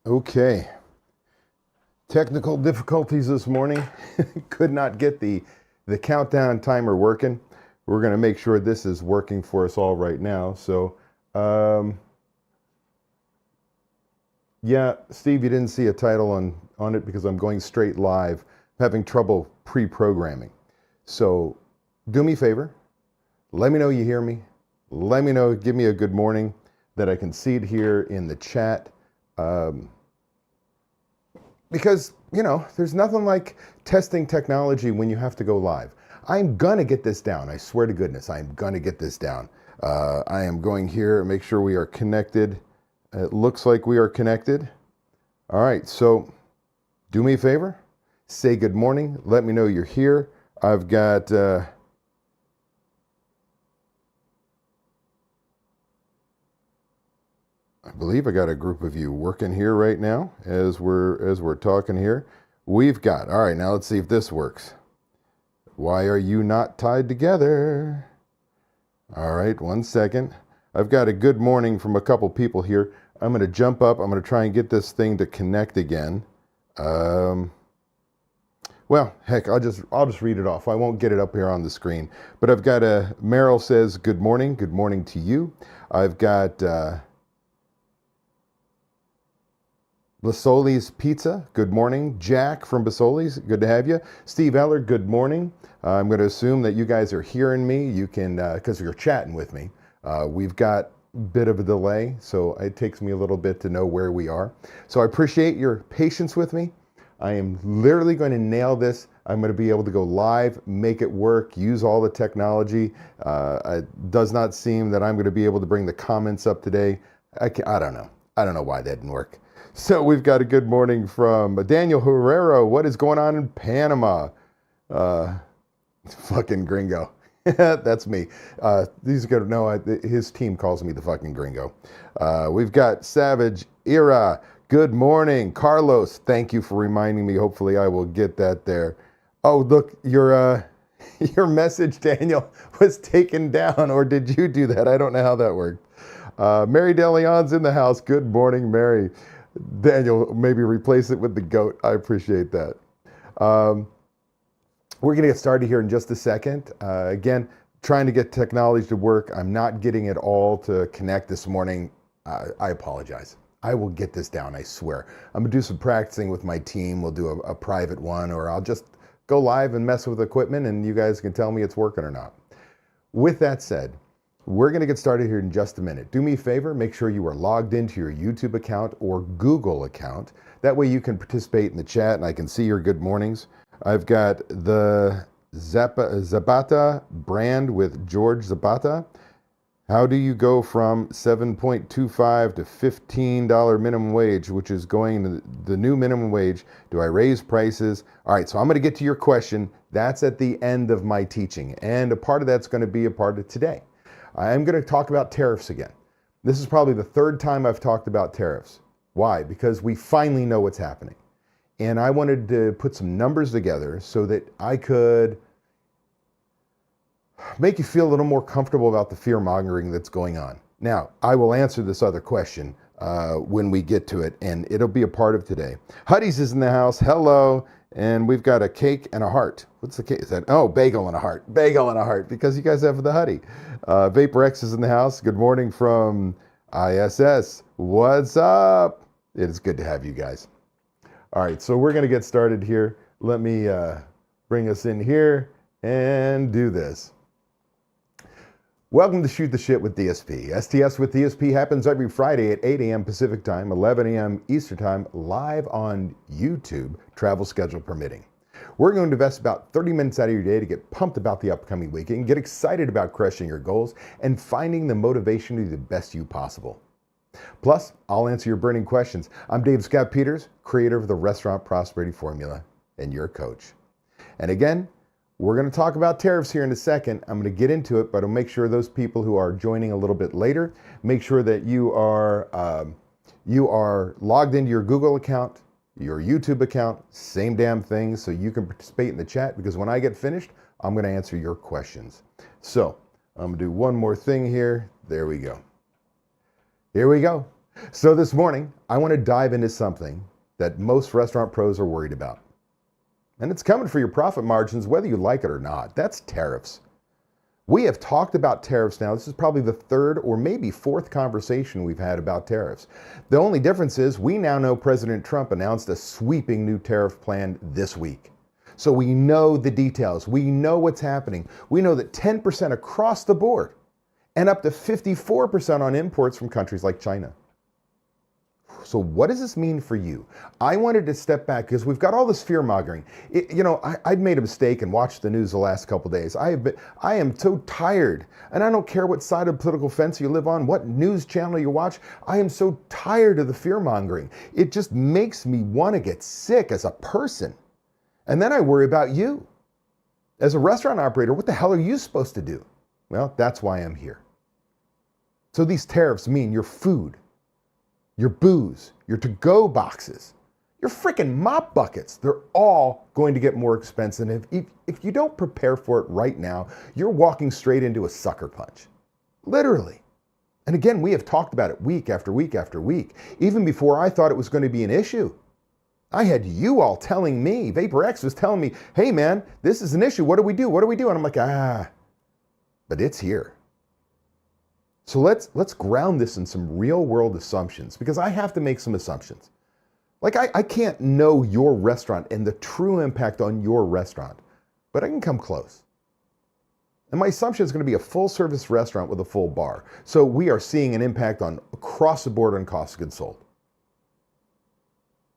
Okay. Technical difficulties this morning. Could not get the countdown timer working. We're going to make sure this is working for us all right now. So, yeah, Steve, you didn't see a title on it because I'm going straight live. I'm having trouble pre-programming. So, do me a favor. Let me know you hear me. Let me know, give me a good morning that I can see it here in the chat. Because, there's nothing like testing technology when you have to go live. I'm going to get this down. I swear to goodness, I'm going to get this down. I am going here and make sure we are connected. It looks like we are connected. All right, so do me a favor. Say good morning. Let me know you're here. I've got... I believe I got a group of you working here right now as we're talking here. We've got, all right, now let's see if this works. Why are you not tied together? All right, 1 second. I've got a good morning from a couple people here. I'm going to jump up. I'm going to try and get this thing to connect again. Well, heck, I'll just read it off. I won't get it up here on the screen. But I've got Meryl says, good morning. Good morning to you. I've got... Basoli's Pizza, good morning. Jack from Basoli's, good to have you. Steve Eller, good morning. I'm going to assume that you guys are hearing me. You can, because you're chatting with me. We've got a bit of a delay, so it takes me a little bit to know where we are. So I appreciate your patience with me. I am literally going to nail this. I'm going to be able to go live, make it work, use all the technology. It does not seem that I'm going to be able to bring the comments up today. I don't know. I don't know why that didn't work. So we've got a good morning from Daniel Herrero. What is going on in Panama? Fucking gringo. That's me. These are going to know his team calls me the fucking gringo. We've got Savage Era. Good morning. Carlos, thank you for reminding me. Hopefully I will get that there. Oh, look, your message, Daniel, was taken down. Or did you do that? I don't know how that worked. Mary DeLeon's in the house. Good morning, Mary. Daniel, maybe replace it with the goat. I appreciate that. We're going to get started here in just a second. Again, trying to get technology to work. I'm not getting it all to connect this morning. I apologize. I will get this down, I swear. I'm going to do some practicing with my team. We'll do a private one, or I'll just go live and mess with equipment, and you guys can tell me it's working or not. With that said, we're going to get started here in just a minute. Do me a favor, make sure you are logged into your YouTube account or Google account. That way you can participate in the chat and I can see your good mornings. I've got the Zapata brand with George Zapata. How do you go from $7.25 to $15 minimum wage, which is going to the new minimum wage? Do I raise prices? All right, so I'm going to get to your question. That's at the end of my teaching. And a part of that's going to be a part of today. I'm going to talk about tariffs again. This is probably the third time I've talked about tariffs. Why? Because we finally know what's happening. And I wanted to put some numbers together so that I could make you feel a little more comfortable about the fear-mongering that's going on. Now, I will answer this other question when we get to it, and it'll be a part of today. Huddy's is in the house. Hello. And we've got a cake and a heart. What's the cake? Is that? Oh, bagel and a heart. Bagel and a heart, because you guys have the Huddy. VaporX is in the house. Good morning from ISS. What's up? It is good to have you guys. All right, so we're going to get started here. Let me bring us in here and do this. Welcome to Shoot the Shit with DSP. STS with DSP happens every Friday at 8 a.m. Pacific Time, 11 a.m. Eastern Time, live on YouTube, travel schedule permitting. We're going to invest about 30 minutes out of your day to get pumped about the upcoming weekend, get excited about crushing your goals, and finding the motivation to do the best you possible. Plus, I'll answer your burning questions. I'm Dave Scott Peters, creator of the Restaurant Prosperity Formula, and your coach. And again, we're going to talk about tariffs here in a second. I'm going to get into it, but I'll make sure those people who are joining a little bit later, make sure that you are logged into your Google account, your YouTube account, same damn thing, so you can participate in the chat, because when I get finished, I'm going to answer your questions. So I'm going to do one more thing here. There we go. Here we go. So this morning, I want to dive into something that most restaurant pros are worried about. And it's coming for your profit margins, whether you like it or not. That's tariffs. We have talked about tariffs now. This is probably the third or maybe fourth conversation we've had about tariffs. The only difference is we now know President Trump announced a sweeping new tariff plan this week. So we know the details. We know what's happening. We know that 10% across the board and up to 54% on imports from countries like China. So what does this mean for you? I wanted to step back because we've got all this fear mongering. I'd made a mistake and watched the news the last couple of days. I am so tired, and I don't care what side of the political fence you live on, what news channel you watch. I am so tired of the fear mongering. It just makes me want to get sick as a person. And then I worry about you. As a restaurant operator, what the hell are you supposed to do? Well, that's why I'm here. So these tariffs mean your food, your booze, your to-go boxes, your freaking mop buckets, they're all going to get more expensive. If you don't prepare for it right now, you're walking straight into a sucker punch. Literally. And again, we have talked about it week after week after week, even before I thought it was going to be an issue. I had you all telling me, VaporX was telling me, hey man, this is an issue. What do we do? What do we do? And I'm like, but it's here. So let's ground this in some real world assumptions, because I have to make some assumptions. Like I can't know your restaurant and the true impact on your restaurant, but I can come close. And my assumption is going to be a full service restaurant with a full bar. So we are seeing an impact on across the board on cost of goods sold.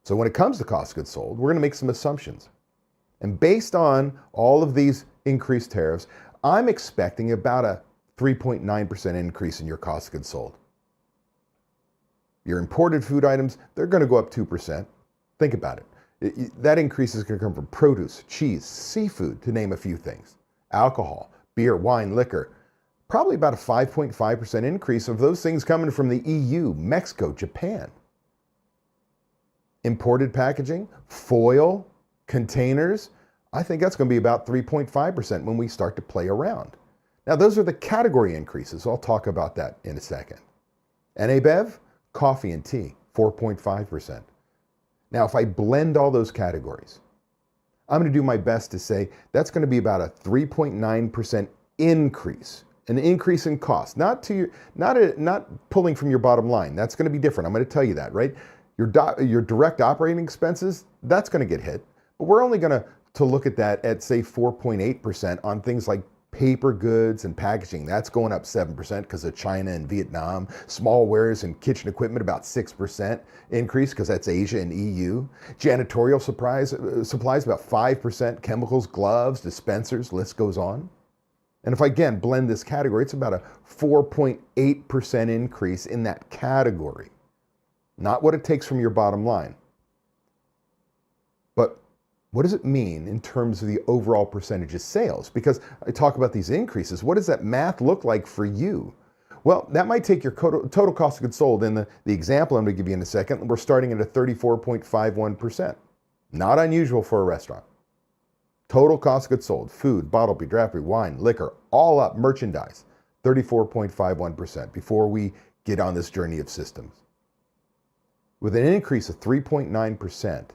So when it comes to cost of goods sold, we're going to make some assumptions. And based on all of these increased tariffs, I'm expecting about a 3.9% increase in your cost of goods sold. Your imported food items, they're going to go up 2%. Think about it. That increase is going to come from produce, cheese, seafood, to name a few things. Alcohol, beer, wine, liquor. Probably about a 5.5% increase of those things coming from the EU, Mexico, Japan. Imported packaging, foil, containers, I think that's going to be about 3.5% when we start to play around. Now, those are the category increases. I'll talk about that in a second. NABEV, coffee and tea, 4.5%. Now, if I blend all those categories, I'm going to do my best to say that's going to be about a 3.9% increase, an increase in cost, not pulling from your bottom line. That's going to be different. I'm going to tell you that, right? Your direct operating expenses, that's going to get hit. But we're only going to look at that at, say, 4.8% on things like paper goods and packaging. That's going up 7% because of China and Vietnam. Small wares and kitchen equipment, about 6% increase because that's Asia and EU. Janitorial supplies, about 5%. Chemicals, gloves, dispensers, list goes on. And if I, again, blend this category, it's about a 4.8% increase in that category. Not what it takes from your bottom line. But what does it mean in terms of the overall percentage of sales? Because I talk about these increases. What does that math look like for you? Well, that might take your total cost of goods sold. In the example I'm going to give you in a second, we're starting at a 34.51%. Not unusual for a restaurant. Total cost of goods sold, food, bottle beer, draft beer, wine, liquor, all up, merchandise, 34.51% before we get on this journey of systems. With an increase of 3.9%,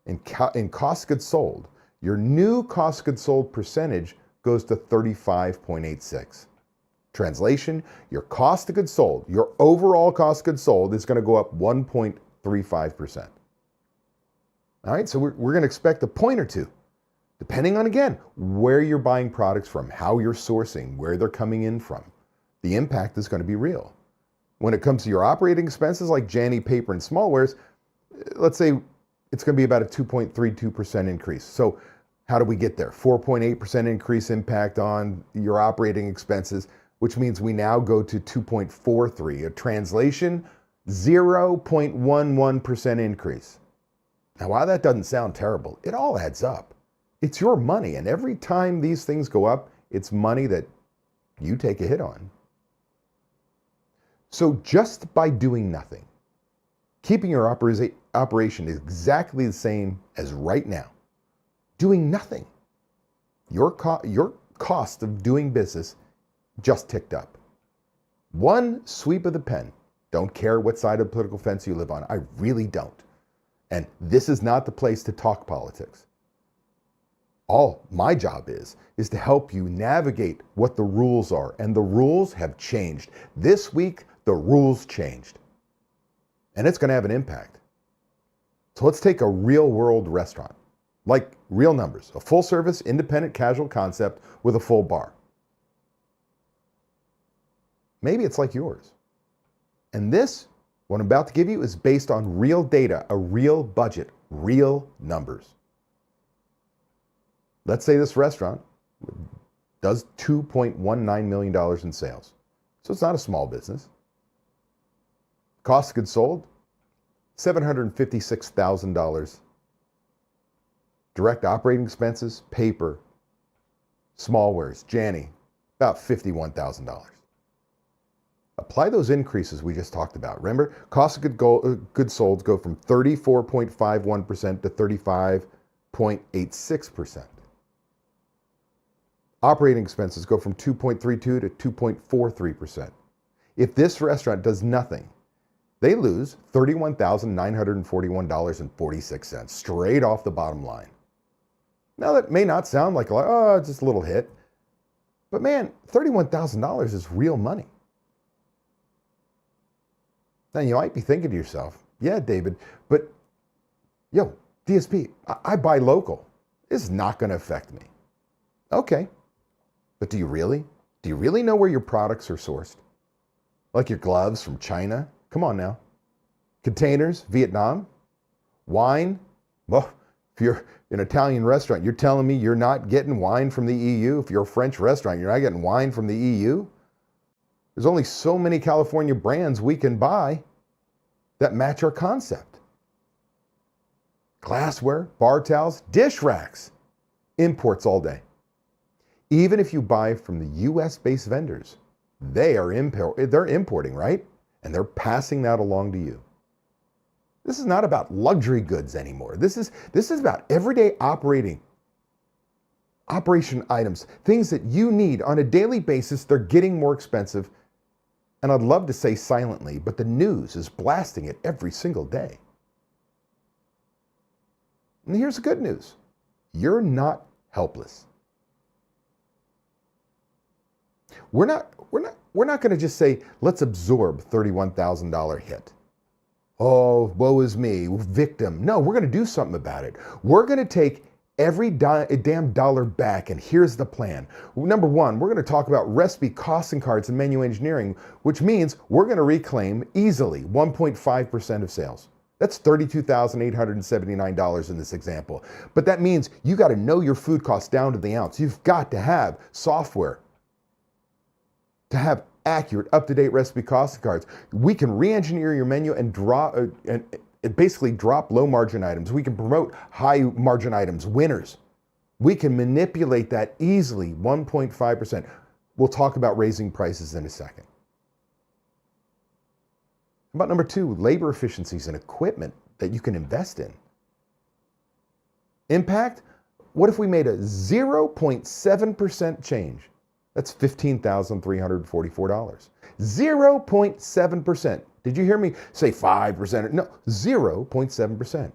in cost of goods sold, your new cost of goods sold percentage goes to 35.86. Translation, your cost of goods sold, your overall cost of goods sold is going to go up 1.35%. All right, so we're going to expect a point or two, depending on, again, where you're buying products from, how you're sourcing, where they're coming in from. The impact is going to be real. When it comes to your operating expenses like Janny, paper, and small wares, let's say it's going to be about a 2.32% increase. So how do we get there? 4.8% increase impact on your operating expenses, which means we now go to 2.43. A translation, 0.11% increase. Now, while that doesn't sound terrible, it all adds up. It's your money, and every time these things go up, it's money that you take a hit on. So just by doing nothing, keeping your operation exactly the same as right now, doing nothing, your cost of doing business just ticked up. One sweep of the pen, Don't care what side of the political fence you live on. I really don't. And this is not the place to talk politics. All my job is to help you navigate what the rules are. And the rules have changed. This week, the rules changed. And it's going to have an impact. So let's take a real world restaurant, like real numbers, a full service, independent, casual concept with a full bar. Maybe it's like yours. And this, what I'm about to give you, is based on real data, a real budget, real numbers. Let's say this restaurant does $2.19 million in sales. So it's not a small business. Cost of goods sold, $756,000. Direct operating expenses, paper, smallwares, Janny, about $51,000. Apply those increases we just talked about. Remember, cost of goods sold go from 34.51% to 35.86%. Operating expenses go from 2.32 to 2.43%. If this restaurant does nothing, they lose $31,941.46 straight off the bottom line. Now that may not sound like it's just a little hit, but man, $31,000 is real money. Now you might be thinking to yourself, yeah, David, but DSP, I buy local. This is not going to affect me. Okay, but do you really? Do you really know where your products are sourced? Like your gloves from China? Come on now. Containers, Vietnam. Wine? Well, if you're an Italian restaurant, you're telling me you're not getting wine from the EU? If you're a French restaurant, you're not getting wine from the EU? There's only so many California brands we can buy that match our concept. Glassware, bar towels, dish racks, imports all day. Even if you buy from the US-based vendors, they're importing, right? And they're passing that along to you. This is not about luxury goods anymore. This is about everyday operation items, things that you need on a daily basis. They're getting more expensive. And I'd love to say silently, but the news is blasting it every single day. And here's the good news. You're not helpless. We're not going to just say, let's absorb $31,000 hit. Oh, woe is me, victim. No, we're going to do something about it. We're going to take every damn dollar back, and here's the plan. Number one, we're going to talk about recipe costing cards and menu engineering, which means we're going to reclaim easily 1.5% of sales. That's $32,879 in this example. But that means you got to know your food costs down to the ounce. You've got to have software to have accurate, up-to-date recipe costing cards. We can re-engineer your menu and basically drop low-margin items. We can promote high-margin items, winners. We can manipulate that easily, 1.5%. We'll talk about raising prices in a second. How about number two, labor efficiencies and equipment that you can invest in? Impact? What if we made a 0.7% change? That's $15,344. 0.7%. Did you hear me say 5%? No, 0.7%.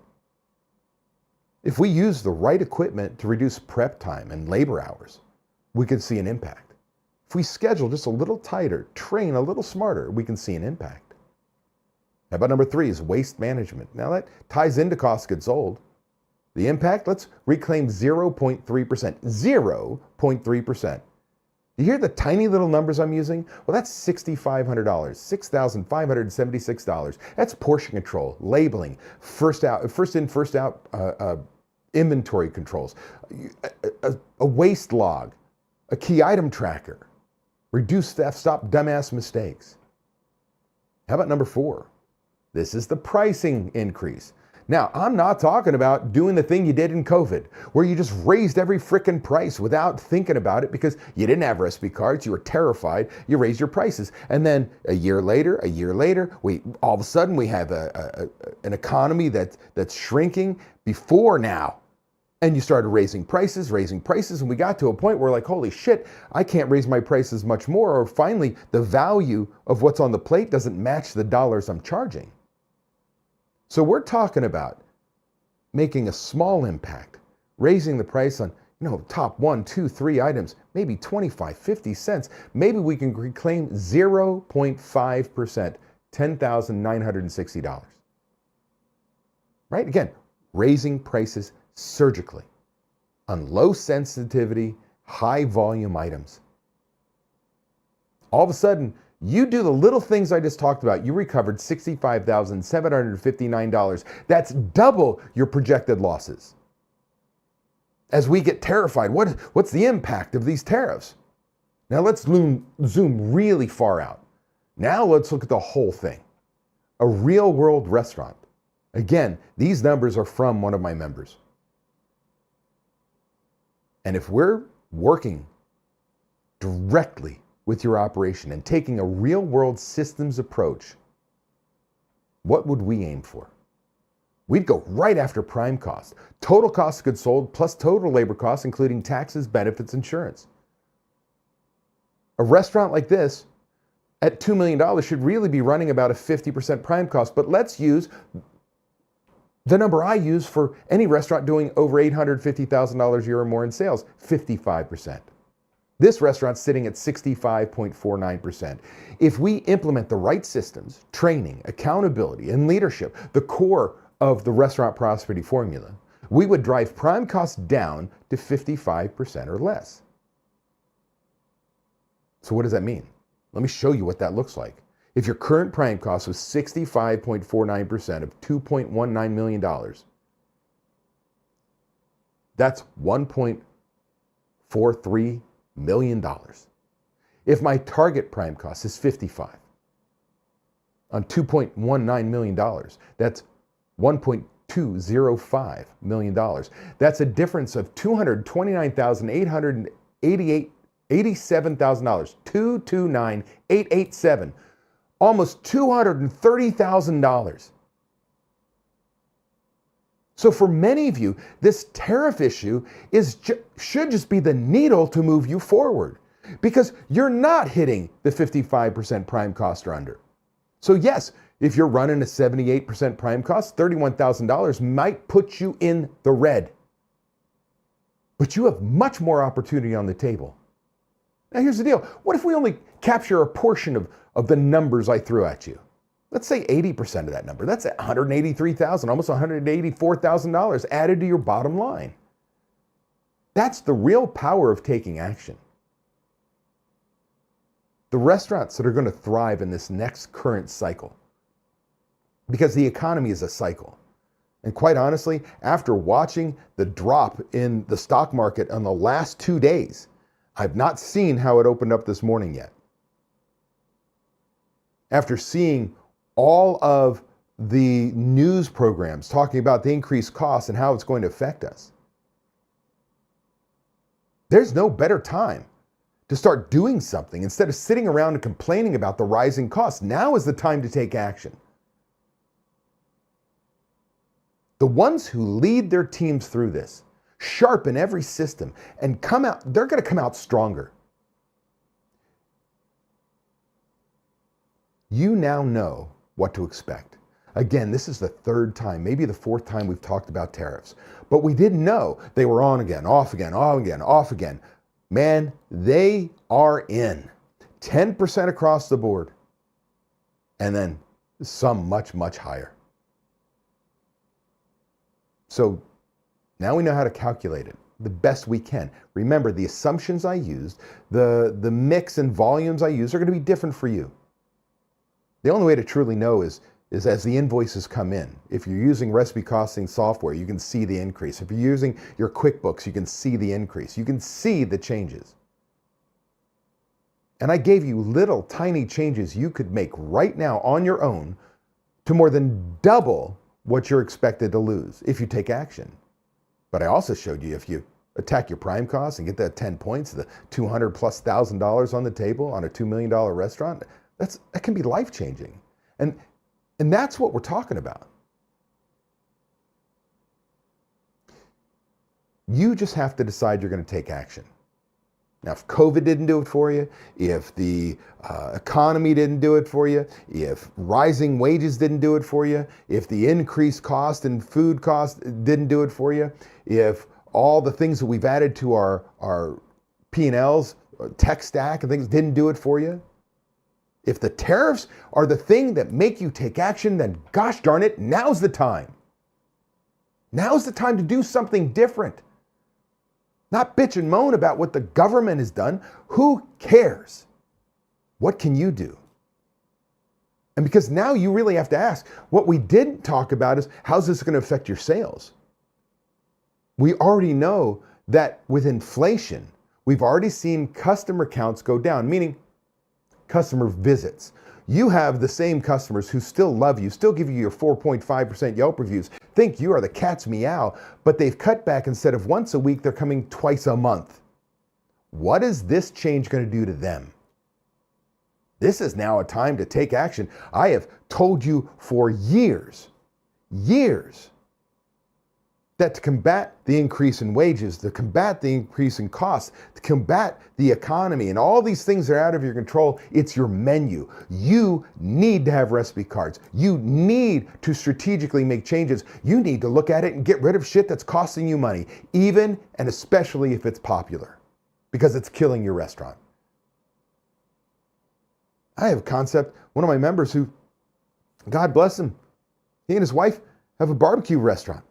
If we use the right equipment to reduce prep time and labor hours, we could see an impact. If we schedule just a little tighter, train a little smarter, we can see an impact. How about number three is waste management? Now that ties into cost of goods sold. The impact, let's reclaim 0.3%. 0.3%. You hear the tiny little numbers I'm using? Well, that's $6,500, $6,576. That's portion control, labeling, first in, first out inventory controls, a waste log, a key item tracker, reduce theft, stop dumbass mistakes. How about number four? This is the pricing increase. Now, I'm not talking about doing the thing you did in COVID, where you just raised every frickin' price without thinking about it because you didn't have recipe cards, you were terrified, you raised your prices. And then a year later, all of a sudden we have an economy that's shrinking. Before now, And you started raising prices, and we got to a point where like, holy shit, I can't raise my prices much more, or finally the value of what's on the plate doesn't match the dollars I'm charging. So we're talking about making a small impact, raising the price on, top 1, 2, 3 items, maybe 25, 50 cents. Maybe we can reclaim 0.5%, $10,960. Right? Again, raising prices surgically on low sensitivity, high volume items. All of a sudden, you do the little things I just talked about, you recovered $65,759. That's double your projected losses. As we get terrified, what's the impact of these tariffs? Now let's zoom really far out. Now let's look at the whole thing. A real world restaurant. Again, these numbers are from one of my members. And if we're working directly with your operation and taking a real world systems approach, what would we aim for? We'd go right after prime cost, total cost of goods sold plus total labor costs, including taxes, benefits, insurance. A restaurant like this at $2 million should really be running about a 50% prime cost, but let's use the number I use for any restaurant doing over $850,000 a year or more in sales, 55%. This restaurant's sitting at 65.49%. If we implement the right systems, training, accountability, and leadership, the core of the restaurant prosperity formula, we would drive prime costs down to 55% or less. So what does that mean? Let me show you what that looks like. If your current prime cost was 65.49% of $2.19 million, that's $1.43 million. If my target prime cost is 55 on $2.19 million, that's $1.205 million. That's a difference of $229,887, $229,887, almost $230,000. So for many of you, this tariff issue should just be the needle to move you forward, because you're not hitting the 55% prime cost or under. So yes, if you're running a 78% prime cost, $31,000 might put you in the red. But you have much more opportunity on the table. Now here's the deal. What if we only capture a portion of the numbers I threw at you? Let's say 80% of that number. That's $183,000, almost $184,000 added to your bottom line. That's the real power of taking action. The restaurants that are going to thrive in this next current cycle, because the economy is a cycle. And quite honestly, after watching the drop in the stock market on the last 2 days, I've not seen how it opened up this morning yet. After seeing all of the news programs talking about the increased costs and how it's going to affect us, there's no better time to start doing something instead of sitting around and complaining about the rising costs. Now is the time to take action. The ones who lead their teams through this, sharpen every system, and come out, they're going to come out stronger. You now know what to expect. Again, this is the third time, maybe the fourth time we've talked about tariffs, but we didn't know they were on again, off again, on again, off again. Man, they are in 10% across the board, and then some much, much higher. So now we know how to calculate it the best we can. Remember, the assumptions I used, the mix and volumes I use are going to be different for you. The only way to truly know is as the invoices come in. If you're using recipe costing software, you can see the increase. If you're using your QuickBooks, you can see the increase. You can see the changes. And I gave you little tiny changes you could make right now on your own to more than double what you're expected to lose if you take action. But I also showed you if you attack your prime costs and get that 10 points, the $200,000+ on the table on a $2 million restaurant, that can be life-changing. And that's what we're talking about. You just have to decide you're going to take action. Now, if COVID didn't do it for you, if the economy didn't do it for you, if rising wages didn't do it for you, if the increased cost and food cost didn't do it for you, if all the things that we've added to our P&Ls, tech stack and things didn't do it for you, if the tariffs are the thing that make you take action, then gosh darn it, now's the time. Now's the time to do something different. Not bitch and moan about what the government has done. Who cares? What can you do? And because now you really have to ask, what we didn't talk about is, how's this going to affect your sales? We already know that with inflation, we've already seen customer counts go down, meaning customer visits. You have the same customers who still love you, still give you your 4.5% Yelp reviews, think you are the cat's meow, but they've cut back. Instead of once a week, they're coming twice a month. What is this change going to do to them? This is now a time to take action. I have told you for years, that to combat the increase in wages, to combat the increase in costs, to combat the economy and all these things that are out of your control, it's your menu. You need to have recipe cards. You need to strategically make changes. You need to look at it and get rid of shit that's costing you money, even and especially if it's popular, because it's killing your restaurant. I have a concept, one of my members who, God bless him, he and his wife have a barbecue restaurant.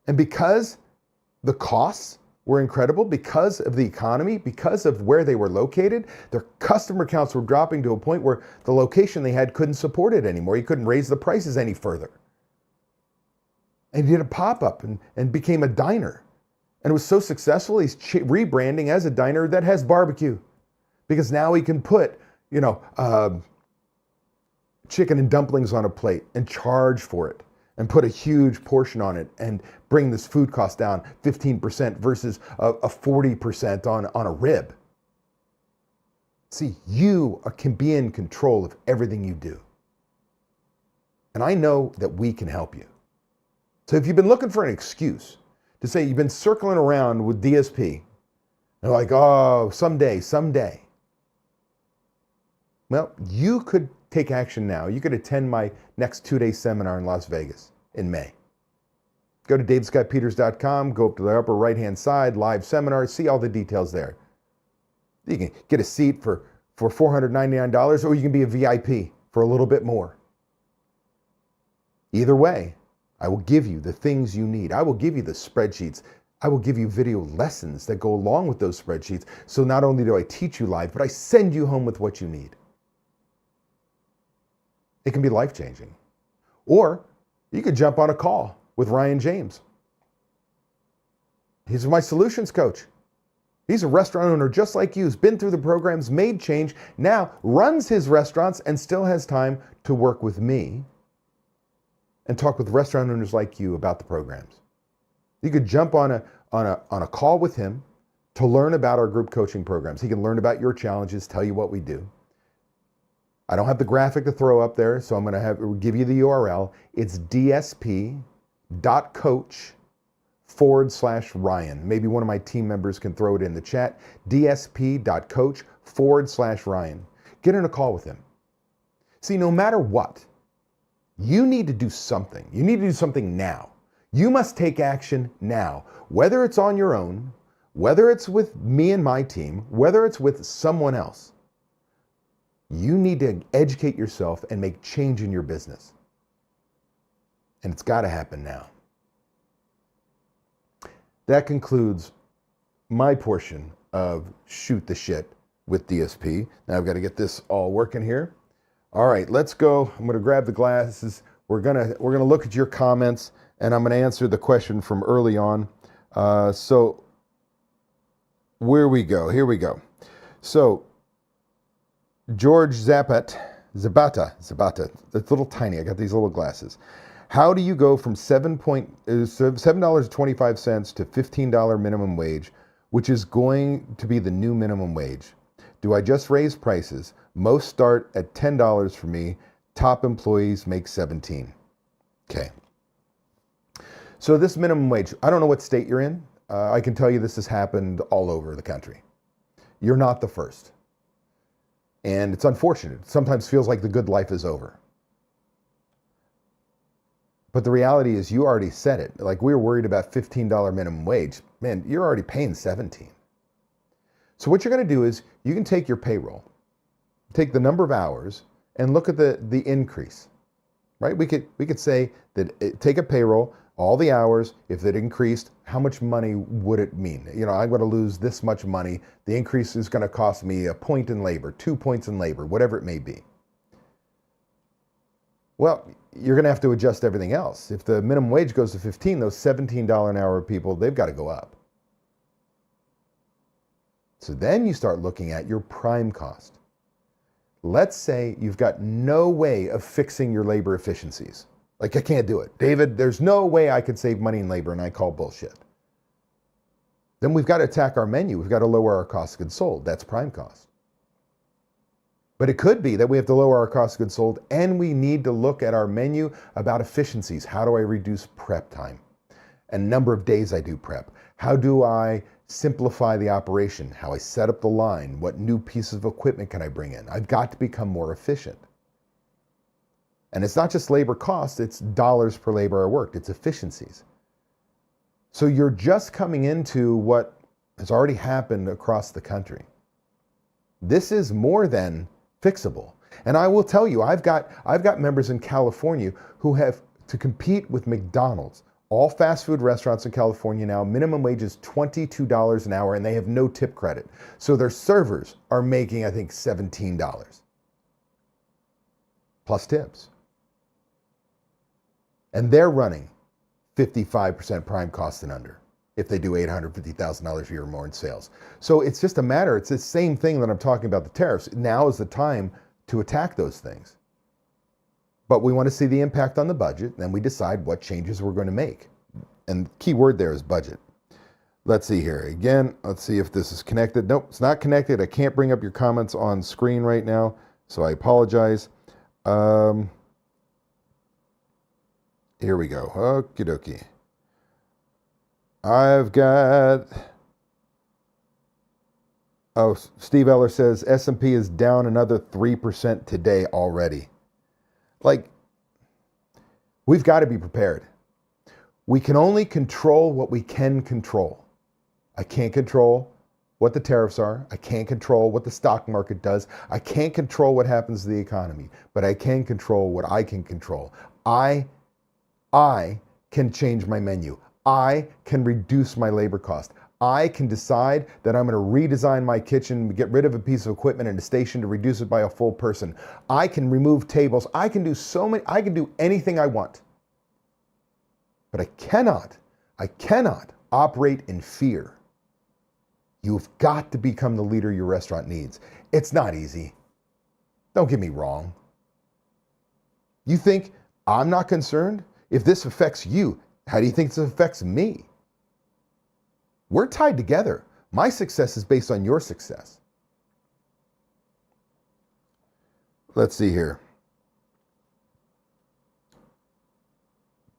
And because the costs were incredible, because of the economy, because of where they were located, their customer counts were dropping to a point where the location they had couldn't support it anymore. He couldn't raise the prices any further. And he did a pop-up and became a diner. And it was so successful, he's rebranding as a diner that has barbecue. Because now he can put, chicken and dumplings on a plate and charge for it, and put a huge portion on it and bring this food cost down 15% versus a 40% on a rib. See, you can be in control of everything you do. And I know that we can help you. So if you've been looking for an excuse to say you've been circling around with DSP, and like, oh, someday. Well, you could take action now. You could attend my next 2-day seminar in Las Vegas in May. Go to davescottpeters.com, go up to the upper right-hand side, live seminar, see all the details there. You can get a seat for $499, or you can be a VIP for a little bit more. Either way, I will give you the things you need. I will give you the spreadsheets. I will give you video lessons that go along with those spreadsheets. So not only do I teach you live, but I send you home with what you need. It can be life-changing. Or you could jump on a call with Ryan James. He's my solutions coach. He's a restaurant owner just like you, who's been through the programs, made change, now runs his restaurants and still has time to work with me and talk with restaurant owners like you about the programs. You could jump on a call with him to learn about our group coaching programs. He can learn about your challenges, tell you what we do. I don't have the graphic to throw up there, so I'm going to give you the URL. It's dsp.coach/Ryan. Maybe one of my team members can throw it in the chat. dsp.coach/Ryan. Get in a call with him. See, no matter what, you need to do something. You need to do something now. You must take action now, whether it's on your own, whether it's with me and my team, whether it's with someone else. You need to educate yourself and make change in your business. And it's got to happen now. That concludes my portion of Shoot the Shit with DSP. Now I've got to get this all working here. All right, let's go. I'm going to grab the glasses. We're going to look at your comments, and I'm going to answer the question from early on. So here we go. So George Zapata, it's a little tiny. I got these little glasses. How do you go from $7.25 to $15 minimum wage, which is going to be the new minimum wage? Do I just raise prices? Most start at $10 for me. Top employees make $17. Okay. So this minimum wage, I don't know what state you're in. I can tell you this has happened all over the country. You're not the first. And it's unfortunate. It sometimes feels like the good life is over. But the reality is you already said it. Like we were worried about $15 minimum wage. Man, you're already paying 17. So what you're going to do is you can take your payroll, take the number of hours, and look at the increase, right? We could say that take a payroll, all the hours, if it increased, how much money would it mean? You know, I'm going to lose this much money. The increase is going to cost me a point in labor, 2 points in labor, whatever it may be. Well, you're going to have to adjust everything else. If the minimum wage goes to 15, those $17 an hour people, they've got to go up. So then you start looking at your prime cost. Let's say you've got no way of fixing your labor efficiencies. Like, I can't do it. David, there's no way I could save money in labor, and I call bullshit. Then we've got to attack our menu. We've got to lower our cost of goods sold. That's prime cost. But it could be that we have to lower our cost of goods sold, and we need to look at our menu about efficiencies. How do I reduce prep time? And number of days I do prep. How do I simplify the operation? How I set up the line? What new pieces of equipment can I bring in? I've got to become more efficient. And it's not just labor costs, it's dollars per labor hour worked, it's efficiencies. So you're just coming into what has already happened across the country. This is more than fixable. And I will tell you, I've got members in California who have to compete with McDonald's. All fast food restaurants in California now, minimum wage is $22 an hour and they have no tip credit. So their servers are making, I think, $17 plus tips. And they're running 55% prime cost and under if they do $850,000 a year or more in sales. So it's just a matter, it's the same thing that I'm talking about the tariffs. Now is the time to attack those things. But we want to see the impact on the budget, and we decide what changes we're going to make. And the key word there is budget. Let's see here. Again, let's see if this is connected. Nope, it's not connected. I can't bring up your comments on screen right now, so I apologize. Here we go. Okie dokie. I've got... Oh, Steve Eller says S&P is down another 3% today already. Like, we've got to be prepared. We can only control what we can control. I can't control what the tariffs are. I can't control what the stock market does. I can't control what happens to the economy, but I can control what I can control. I can change my menu. I can reduce my labor cost. I can decide that I'm going to redesign my kitchen, get rid of a piece of equipment in a station to reduce it by a full person. I can remove tables. I can do anything I want. But I cannot operate in fear. You've got to become the leader your restaurant needs. It's not easy. Don't get me wrong. You think I'm not concerned? If this affects you, how do you think this affects me? We're tied together. My success is based on your success. Let's see here.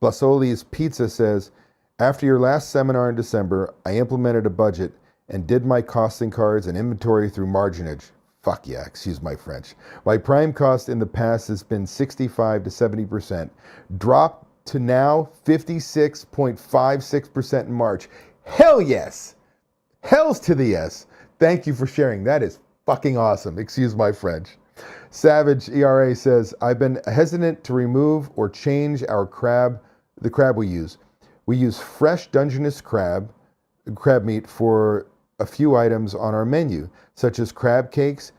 Blasoli's Pizza says, after your last seminar in December, I implemented a budget and did my costing cards and inventory through marginage. Fuck yeah, excuse my French. My prime cost in the past has been 65 to 70%, dropped to now 56.56% in March. Hell yes. Hells to the yes. Thank you for sharing. That is fucking awesome. Excuse my French. Savage ERA says, I've been hesitant to remove or change our the crab we use. We use fresh Dungeness crab meat for a few items on our menu, such as crab cakes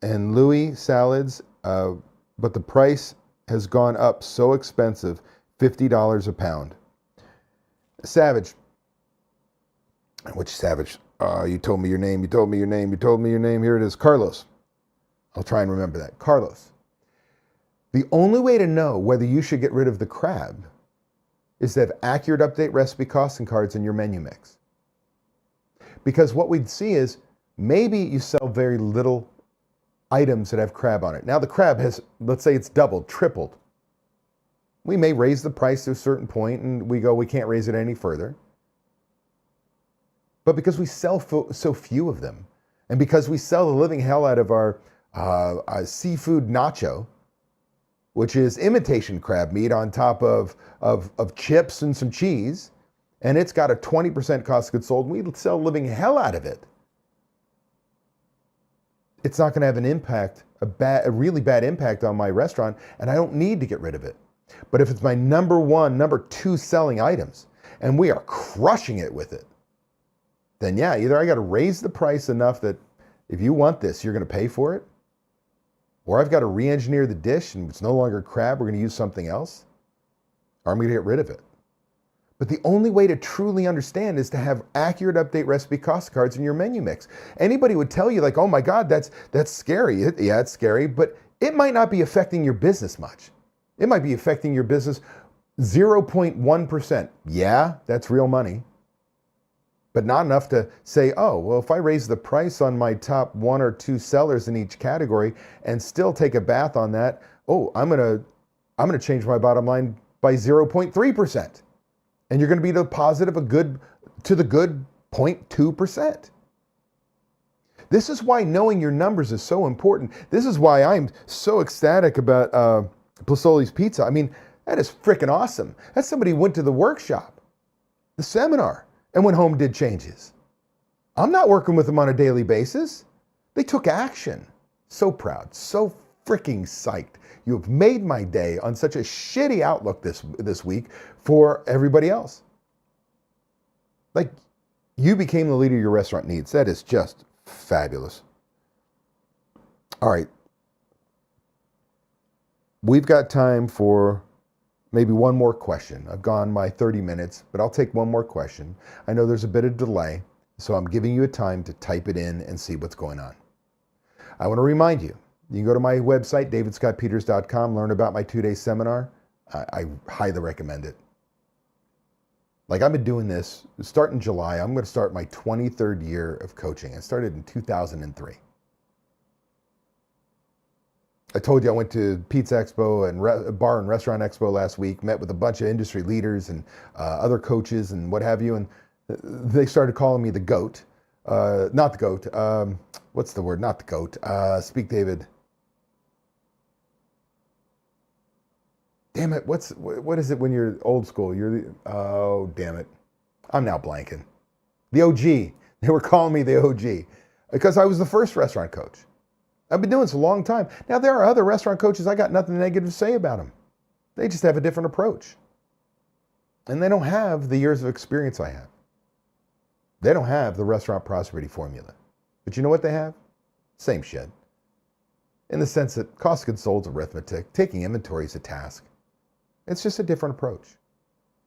and Louis salads, but the price has gone up so expensive, $50 a pound. Savage. Which Savage? You told me your name. Here it is. Carlos. I'll try and remember that. Carlos. The only way to know whether you should get rid of the crab is to have accurate update recipe costing cards in your menu mix. Because what we'd see is maybe you sell very little items that have crab on it. Now the crab has, let's say it's doubled, tripled. We may raise the price to a certain point and we can't raise it any further. But because we sell so few of them, and because we sell the living hell out of our seafood nacho, which is imitation crab meat on top of chips and some cheese, and it's got a 20% cost of goods sold, and we sell living hell out of it, it's not going to have an impact, a really bad impact on my restaurant, and I don't need to get rid of it. But if it's my number one, number two selling items, and we are crushing it with it, then yeah, either I got to raise the price enough that if you want this, you're going to pay for it, or I've got to re-engineer the dish and it's no longer crab, we're going to use something else, or I'm going to get rid of it. But the only way to truly understand is to have accurate update recipe cost cards in your menu mix. Anybody would tell you like, oh my God, that's scary. Yeah, it's scary, but it might not be affecting your business much. It might be affecting your business 0.1%. Yeah, that's real money. But not enough to say, oh, well, if I raise the price on my top one or two sellers in each category and still take a bath on that, oh, I'm gonna change my bottom line by 0.3%. And you're gonna be to the positive, to the good 0.2%. This is why knowing your numbers is so important. This is why I'm so ecstatic about Plisoli's Pizza. I mean, that is freaking awesome. That's somebody who went to the workshop, the seminar, and went home and did changes. I'm not working with them on a daily basis. They took action. So proud, so freaking psyched. You have made my day on such a shitty outlook this week for everybody else. Like, you became the leader your restaurant needs. That is just fabulous. All right. We've got time for maybe one more question. I've gone my 30 minutes, but I'll take one more question. I know there's a bit of delay, so I'm giving you a time to type it in and see what's going on. I want to remind you, you can go to my website, davidscottpeters.com, learn about my 2-day seminar. I highly recommend it. Like, I've been doing this, starting July, I'm going to start my 23rd year of coaching. I started in 2003. I told you I went to Pizza Expo and Bar and Restaurant Expo last week, met with a bunch of industry leaders and other coaches and what have you, and they started calling me the GOAT. Not the GOAT. What's the word? Not the GOAT. Speak, David. Damn it, what is it when you're old school? Oh, damn it. I'm now blanking. The OG. They were calling me the OG because I was the first restaurant coach. I've been doing this a long time. Now, there are other restaurant coaches, I got nothing negative to say about them. They just have a different approach. And they don't have the years of experience I have. They don't have the restaurant prosperity formula. But you know what they have? Same shit. In the sense that cost of goods sold is arithmetic, taking inventory is a task. It's just a different approach.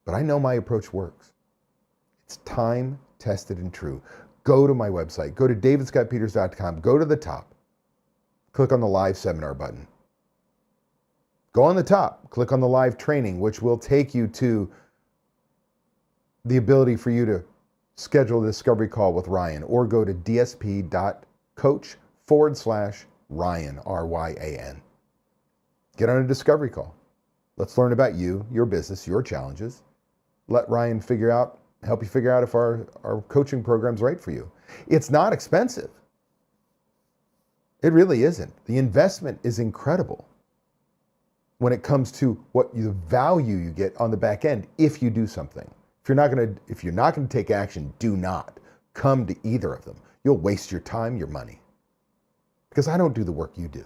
But I know my approach works. It's time tested and true. Go to my website. Go to davidscottpeters.com. Go to the top. Click on the live seminar button. Go on the top. Click on the live training, which will take you to the ability for you to schedule a discovery call with Ryan, or go to dsp.coach/Ryan, R-Y-A-N. Get on a discovery call. Let's learn about you, your business, your challenges. Let Ryan help you figure out if our coaching program's right for you. It's not expensive. It really isn't. The investment is incredible when it comes to the value you get on the back end if you do something. If you're not going to take action, do not come to either of them. You'll waste your time, your money. Because I don't do the work you do.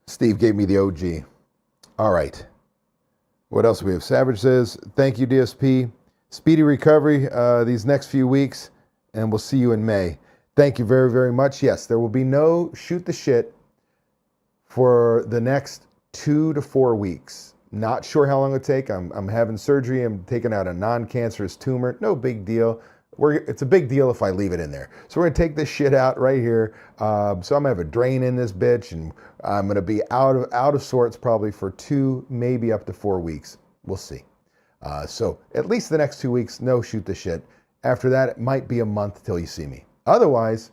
Steve gave me the OG. All right. What else do we have? Savage says, thank you, DSP. Speedy recovery these next few weeks, and we'll see you in May. Thank you very, very much. Yes, there will be no shoot the shit for the next 2 to 4 weeks. Not sure how long it'll take. I'm having surgery. I'm taking out a non-cancerous tumor. No big deal. It's a big deal if I leave it in there. So we're going to take this shit out right here. So I'm going to have a drain in this bitch, and I'm going to be out of sorts probably for 2, maybe up to 4 weeks. We'll see. So at least the next 2 weeks, no shoot the shit. After that, it might be a month till you see me. Otherwise,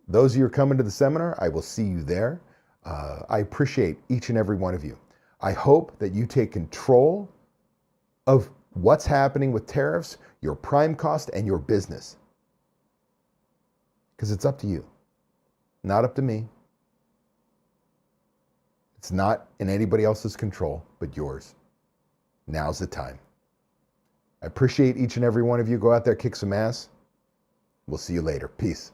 those of you who are coming to the seminar, I will see you there. I appreciate each and every one of you. I hope that you take control of what's happening with tariffs, your prime cost, and your business. Because it's up to you, not up to me. It's not in anybody else's control but yours. Now's the time. I appreciate each and every one of you. Go out there, kick some ass. We'll see you later. Peace.